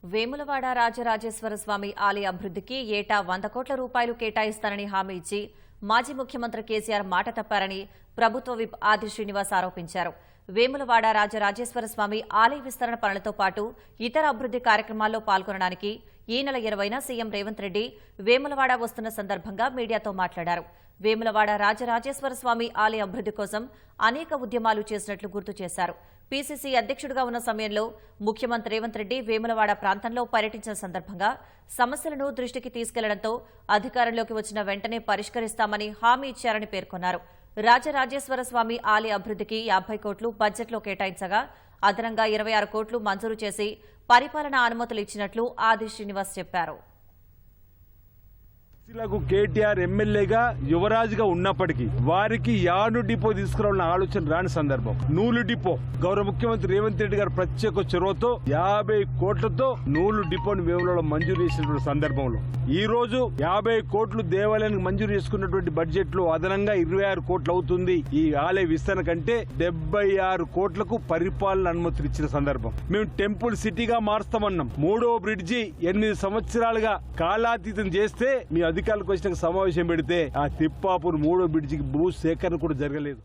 వేములవాడ రాజరాజేశ్వర స్వామి ఆలయ అభివృద్ధికి ఏటా 100 కోట్ల రూపాయలు కేటాయిస్తానని హామీ ఇచ్చి మాజీ ముఖ్యమంత్రి కేసీఆర్ మాట తప్పారని ప్రభుత్వ విప్ ఆది శ్రీనివాస్ ఆరోపించారు. వేములవాడ రాజరాజేశ్వర స్వామి ఆలయ విస్తరణ పనులతో పాటు ఇతర అభివృద్ధి కార్యక్రమాల్లో పాల్గొనడానికి ఈ నెల 20న సీఎం రేవంత్ రెడ్డి వేములవాడ వస్తున్న సందర్భంగా మీడియాతో మాట్లాడారు. వేములవాడ రాజరాజేశ్వర స్వామి ఆలయ అభివృద్ధి కోసం అనేక ఉద్యమాలు చేసినట్లు గుర్తు చేశారు. పీసీసీ అధ్యక్షుడిగా ఉన్న సమయంలో ముఖ్యమంత్రి రేవంత్ రెడ్డి వేములవాడ ప్రాంతంలో పర్యటించిన సందర్భంగా సమస్యలను దృష్టికి తీసుకెళ్లడంతో అధికారంలోకి వచ్చిన వెంటనే పరిష్కరిస్తామని హామీ ఇచ్చారని పేర్కొన్నారు. రాజరాజేశ్వర స్వామి ఆలయ అభివృద్ధికి 50 కోట్లు బడ్జెట్లో కేటాయించగా అదనంగా 26 కోట్లు మంజూరు చేసి పరిపాలనా అనుమతులు ఇచ్చినట్లు ఆది శ్రీనివాస్ చెప్పారు. కేటీఆర్ ఎమ్మెల్యేగా యువరాజుగా ఉన్నప్పటికీ వారికి యార్డు డిపో తీసుకురావాలన్న ఆలోచన రాని సందర్భం. నూలు డిపో గౌరవ ముఖ్యమంత్రి రేవంత్ రెడ్డి గారు ప్రత్యేక చొరవతో 50 కోట్లతో నూలు డిపోని వేములలో మంజూరు చేసినటువంటి సందర్భంలో ఈ రోజు 50 కోట్లు దేవాలయానికి మంజూరు చేసుకున్నటువంటి బడ్జెట్ లో అదనంగా 26 కోట్లు అవుతుంది. ఈ ఆలయ విస్తరణ కంటే 76 కోట్లకు పరిపాలన అనుమతులు ఇచ్చిన సందర్భం. మేము టెంపుల్ సిటీగా మారుస్తామన్నాం. 3వ బ్రిడ్జి 8 సంవత్సరాలుగా కాలాతీతం చేస్తే మీ అధికారులకు వచ్చిన సమావేశం పెడితే ఆ తిప్పాపూర్ 3వ బ్రిడ్జికి భూ సేకరణ కూడా జరగలేదు.